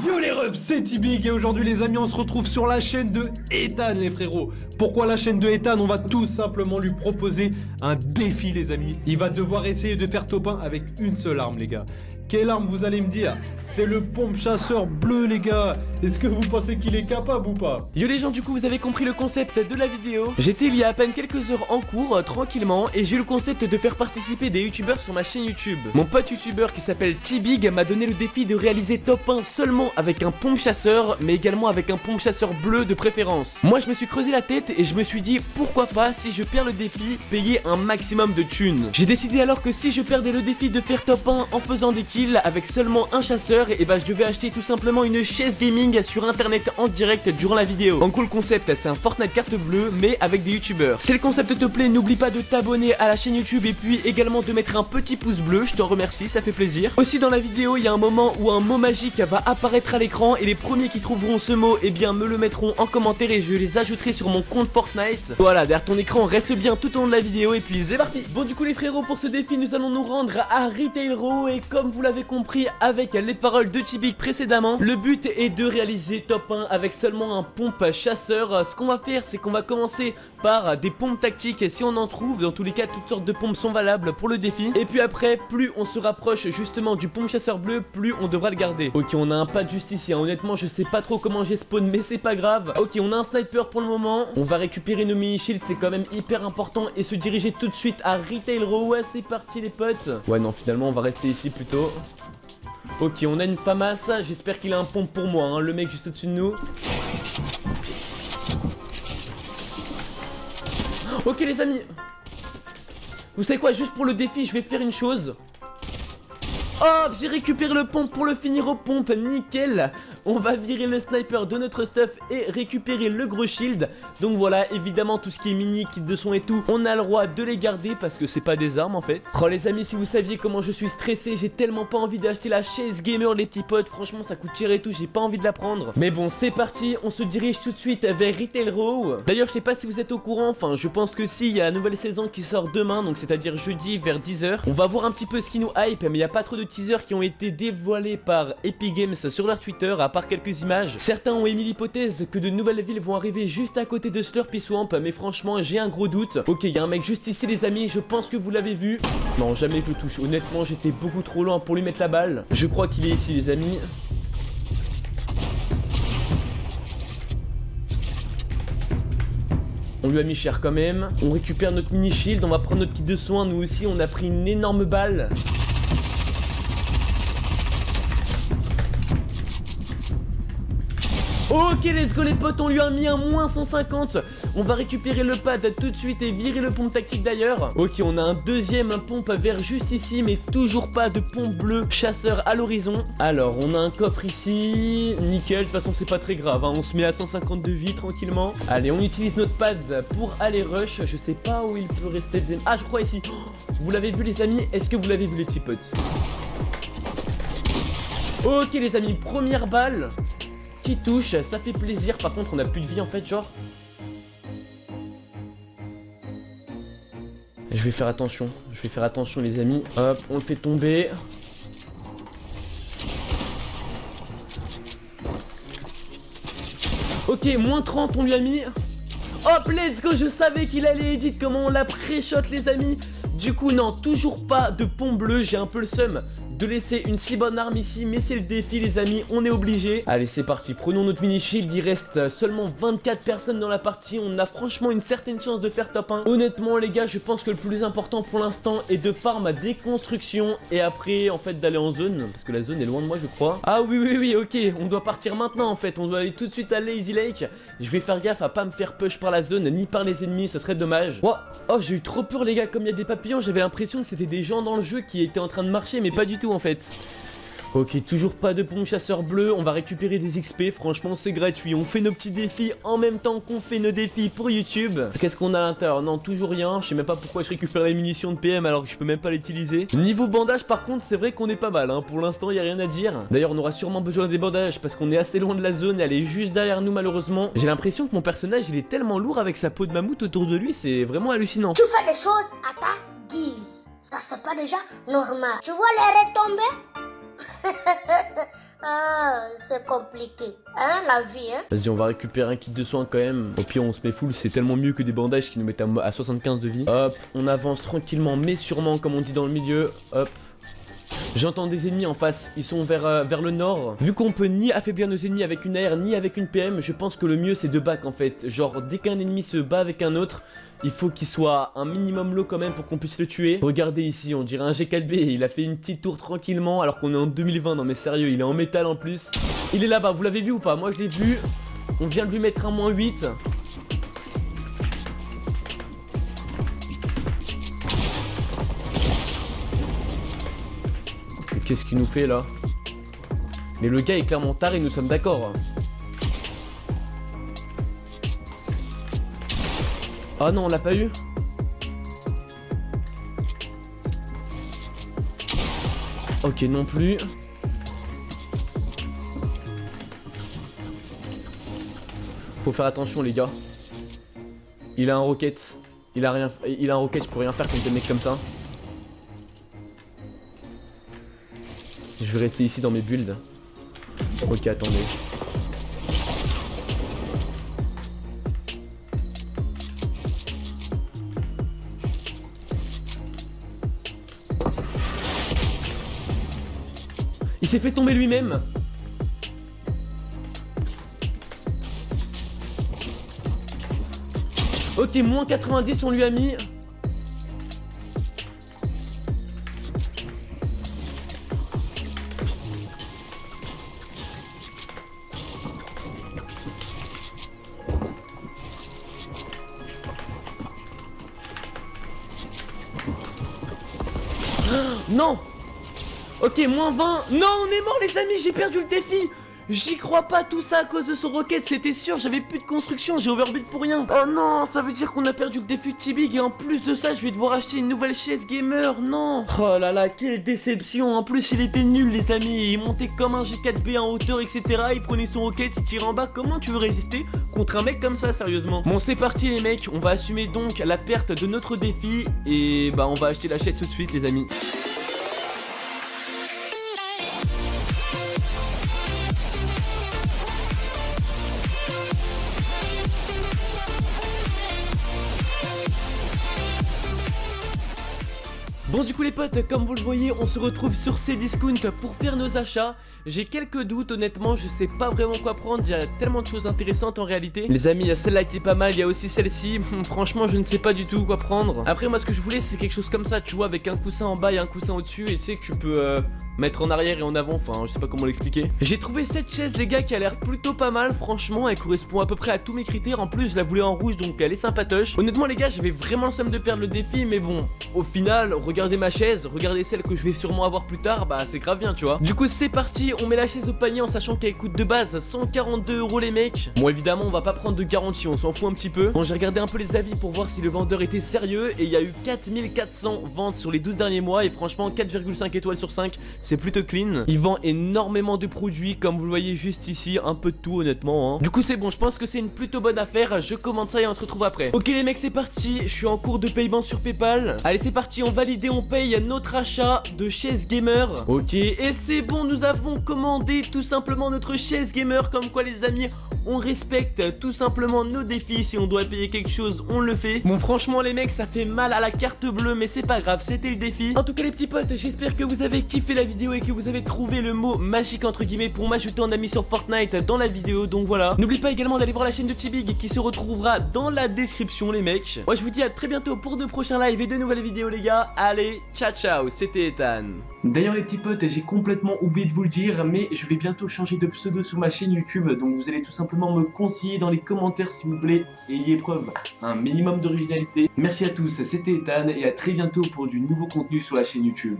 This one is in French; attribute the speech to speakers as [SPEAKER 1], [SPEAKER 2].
[SPEAKER 1] Yo les refs, c'est T-Big et aujourd'hui les amis on se retrouve sur la chaîne de Ethan les frérots. Pourquoi la chaîne de Ethan? On va tout simplement lui proposer un défi les amis. Il va devoir essayer de faire top 1 avec une seule arme les gars. Quelle arme vous allez me dire? C'est le pompe chasseur bleu les gars. Est-ce que vous pensez qu'il est capable ou pas?
[SPEAKER 2] Yo les gens, du coup vous avez compris le concept de la vidéo. J'étais il y a à peine quelques heures en cours, tranquillement, et j'ai eu le concept de faire participer des youtubeurs sur ma chaîne YouTube. Mon pote youtubeur qui s'appelle T-Big m'a donné le défi de réaliser top 1 seulement avec un pompe chasseur, mais également avec un pompe chasseur bleu de préférence. Moi je me suis creusé la tête et je me suis dit pourquoi pas, si je perds le défi, payer un maximum de thunes. J'ai décidé alors que si je perdais le défi de faire top 1 en faisant des kills avec seulement un chasseur, et bah je devais acheter tout simplement une chaise gaming sur internet en direct durant la vidéo. En gros le concept c'est un Fortnite carte bleue mais avec des youtubeurs. Si le concept te plaît, n'oublie pas de t'abonner à la chaîne YouTube et puis également de mettre un petit pouce bleu, je t'en remercie, ça fait plaisir. Aussi dans la vidéo il y a un moment où un mot magique va apparaître à l'écran et les premiers qui trouveront ce mot eh bien me le mettront en commentaire et je les ajouterai sur mon compte Fortnite. Voilà, derrière ton écran reste bien tout au long de la vidéo et puis c'est parti. Bon du coup les frérots, pour ce défi nous allons nous rendre à Retail Row et comme vous l'avez compris avec les paroles de T-Big précédemment, le but est de réaliser top 1 avec seulement un pompe chasseur. Ce qu'on va faire c'est qu'on va commencer par des pompes tactiques si on en trouve. Dans tous les cas toutes sortes de pompes sont valables pour le défi. Et puis après plus on se rapproche justement du pompe chasseur bleu, plus on devra le garder. Ok, on a un pas de justice, honnêtement je sais pas trop comment j'ai spawn mais c'est pas grave. Ok, on a un sniper pour le moment. On va récupérer nos mini shields, c'est quand même hyper important, et se diriger tout de suite à Retail Row. Ouais, c'est parti les potes. Ouais non, finalement on va rester ici plutôt. Ok, on a une FAMAS, j'espère qu'il a un pompe pour moi, hein, le mec juste au-dessus de nous. Ok les amis, vous savez quoi, juste pour le défi je vais faire une chose. Hop, j'ai récupéré le pompe pour le finir au pompe, nickel. On va virer le sniper de notre stuff et récupérer le gros shield. Donc voilà, évidemment tout ce qui est mini, kit de son et tout, on a le droit de les garder parce que c'est pas des armes en fait. Oh les amis, si vous saviez comment je suis stressé, j'ai tellement pas envie d'acheter la chaise gamer les petits potes. Franchement ça coûte cher et tout, j'ai pas envie de la prendre. Mais bon c'est parti, on se dirige tout de suite vers Retail Row. D'ailleurs je sais pas si vous êtes au courant, enfin je pense que si, il y a la nouvelle saison qui sort demain, donc c'est à dire jeudi vers 10 h. On va voir un petit peu ce qui nous hype, mais il y a pas trop de teasers qui ont été dévoilés par Epic Games sur leur Twitter, à part quelques images. Certains ont émis l'hypothèse que de nouvelles villes vont arriver juste à côté de Slurpy Swamp, mais franchement j'ai un gros doute. Ok, il y a un mec juste ici les amis, je pense que vous l'avez vu. Non, jamais je le touche, honnêtement j'étais beaucoup trop loin pour lui mettre la balle. Je crois qu'il est ici les amis. On lui a mis cher quand même. On récupère notre mini shield, on va prendre notre kit de soins. Nous aussi on a pris une énorme balle. Ok let's go les potes, on lui a mis un moins 150. On va récupérer le pad tout de suite et virer le pompe tactique d'ailleurs. Ok, on a un deuxième pompe vert juste ici, mais toujours pas de pompe bleu chasseur à l'horizon. Alors on a un coffre ici, nickel, de toute façon c'est pas très grave hein. On se met à 150 de vie tranquillement. Allez, on utilise notre pad pour aller rush. Je sais pas où il peut rester. Ah je crois ici. Vous l'avez vu les amis? Est-ce que vous l'avez vu les petits potes? Ok les amis, première balle qui touche, ça fait plaisir. Par contre on a plus de vie en fait, genre. Je vais faire attention les amis. Hop, on le fait tomber. Ok, moins 30 on lui a mis. Hop, let's go, je savais qu'il allait edit comment on l'a pré-shot les amis. Du coup non, toujours pas de pompe bleue, j'ai un peu le seum de laisser une si bonne arme ici, mais c'est le défi les amis, on est obligé. Allez c'est parti, prenons notre mini shield, il reste seulement 24 personnes dans la partie, on a franchement une certaine chance de faire top 1. Honnêtement les gars, je pense que le plus important pour l'instant est de farm des constructions et après en fait d'aller en zone, parce que la zone est loin de moi je crois. Ah oui ok, on doit partir maintenant en fait, on doit aller tout de suite à Lazy Lake. Je vais faire gaffe à pas me faire push par la zone ni par les ennemis, ça serait dommage. Oh j'ai eu trop peur les gars, comme il y a des papillons, j'avais l'impression que c'était des gens dans le jeu qui étaient en train de marcher, mais pas du tout en fait. Ok, toujours pas de pompe chasseur bleu, on va récupérer des XP, franchement c'est gratuit, on fait nos petits défis en même temps qu'on fait nos défis pour YouTube. Qu'est-ce qu'on a à l'intérieur? Non, toujours rien, je sais même pas pourquoi je récupère les munitions de PM alors que je peux même pas l'utiliser. Niveau bandage par contre, c'est vrai qu'on est pas mal, hein. Pour l'instant y a rien à dire. D'ailleurs on aura sûrement besoin des bandages parce qu'on est assez loin de la zone, elle est juste derrière nous malheureusement. J'ai l'impression que mon personnage il est tellement lourd avec sa peau de mammouth autour de lui, c'est vraiment hallucinant.
[SPEAKER 3] Tu fais des choses à ta guise, ça c'est pas déjà normal. Tu vois les retombées? Ah, c'est compliqué. Hein, la vie, hein?
[SPEAKER 2] Vas-y, on va récupérer un kit de soins quand même. Au pire, on se met full, c'est tellement mieux que des bandages qui nous mettent à 75 de vie. Hop, on avance tranquillement, mais sûrement, comme on dit dans le milieu. Hop. J'entends des ennemis en face, ils sont vers le nord. Vu qu'on peut ni affaiblir nos ennemis avec une AR ni avec une PM, je pense que le mieux c'est de back en fait. Genre dès qu'un ennemi se bat avec un autre, il faut qu'il soit un minimum low quand même pour qu'on puisse le tuer. Regardez ici, on dirait un G4B, il a fait une petite tour tranquillement alors qu'on est en 2020, non mais sérieux, il est en métal en plus. Il est là-bas, vous l'avez vu ou pas? Moi je l'ai vu, on vient de lui mettre un -8. Qu'est-ce qu'il nous fait là? Mais le gars est clairement taré, nous sommes d'accord. Ah non, on l'a pas eu. Ok, non plus. Faut faire attention les gars. Il a un rocket. Il a un rocket, je peux rien faire contre des mecs comme ça. Je vais rester ici dans mes builds. Ok, attendez. Il s'est fait tomber lui-même. Ok, moins 90 on lui a mis. Non. Ok, moins 20. Non, on est mort les amis, j'ai perdu le défi. J'y crois pas, tout ça à cause de son rocket, c'était sûr, j'avais plus de construction, j'ai overbuild pour rien. Oh non, ça veut dire qu'on a perdu le défi de T-Big et en plus de ça, je vais devoir acheter une nouvelle chaise gamer, non. Oh là là, quelle déception, en plus il était nul les amis, il montait comme un G4B en hauteur, etc. Il prenait son rocket, il tirait en bas, comment tu veux résister contre un mec comme ça, sérieusement? Bon, c'est parti les mecs, on va assumer donc la perte de notre défi et bah on va acheter la chaise tout de suite les amis. Bon du coup les potes, comme vous le voyez, on se retrouve sur Cdiscount pour faire nos achats. J'ai quelques doutes honnêtement, je sais pas vraiment quoi prendre, il y a tellement de choses intéressantes en réalité. Les amis, il y a celle-là qui est pas mal, il y a aussi celle-ci, franchement je ne sais pas du tout quoi prendre. Après moi ce que je voulais c'est quelque chose comme ça, tu vois, avec un coussin en bas et un coussin au-dessus. Et tu sais que tu peux mettre en arrière et en avant, enfin je sais pas comment l'expliquer. J'ai trouvé cette chaise les gars qui a l'air plutôt pas mal, franchement elle correspond à peu près à tous mes critères. En plus je la voulais en rouge donc elle est sympatoche. Honnêtement les gars, j'avais vraiment le seum de perdre le défi, mais bon, au final, regardez ma chaise, regardez celle que je vais sûrement avoir plus tard, bah c'est grave bien tu vois. Du coup c'est parti, on met la chaise au panier en sachant qu'elle coûte de base 142 € les mecs. Bon évidemment on va pas prendre de garantie, on s'en fout un petit peu. Bon j'ai regardé un peu les avis pour voir si le vendeur était sérieux et il y a eu 4400 ventes sur les 12 derniers mois et franchement 4,5 étoiles sur 5, c'est plutôt clean. Il vend énormément de produits comme vous le voyez juste ici, un peu de tout honnêtement hein. Du coup c'est bon, je pense que c'est une plutôt bonne affaire, je commande ça et on se retrouve après. Ok les mecs c'est parti, je suis en cours de paiement sur Paypal. Allez c'est parti, on valide, on paye notre achat de chaise gamer. Ok, et c'est bon, nous avons commandé tout simplement notre chaise gamer. Comme quoi les amis, on respecte tout simplement nos défis. Si on doit payer quelque chose, on le fait. Bon franchement les mecs, ça fait mal à la carte bleue, mais c'est pas grave, c'était le défi. En tout cas les petits potes, j'espère que vous avez kiffé la vidéo et que vous avez trouvé le mot magique entre guillemets pour m'ajouter en ami sur Fortnite dans la vidéo. Donc voilà, n'oubliez pas également d'aller voir la chaîne de T-Big qui se retrouvera dans la description les mecs. Moi je vous dis à très bientôt pour de prochains lives et de nouvelles vidéos les gars. Allez, ciao ciao, c'était Ethan. D'ailleurs les petits potes, j'ai complètement oublié de vous le dire, mais je vais bientôt changer de pseudo sur ma chaîne YouTube, donc vous allez tout simplement me conseiller dans les commentaires s'il vous plaît, et ayez preuve un minimum d'originalité. Merci à tous, c'était Ethan, et à très bientôt pour du nouveau contenu sur la chaîne YouTube.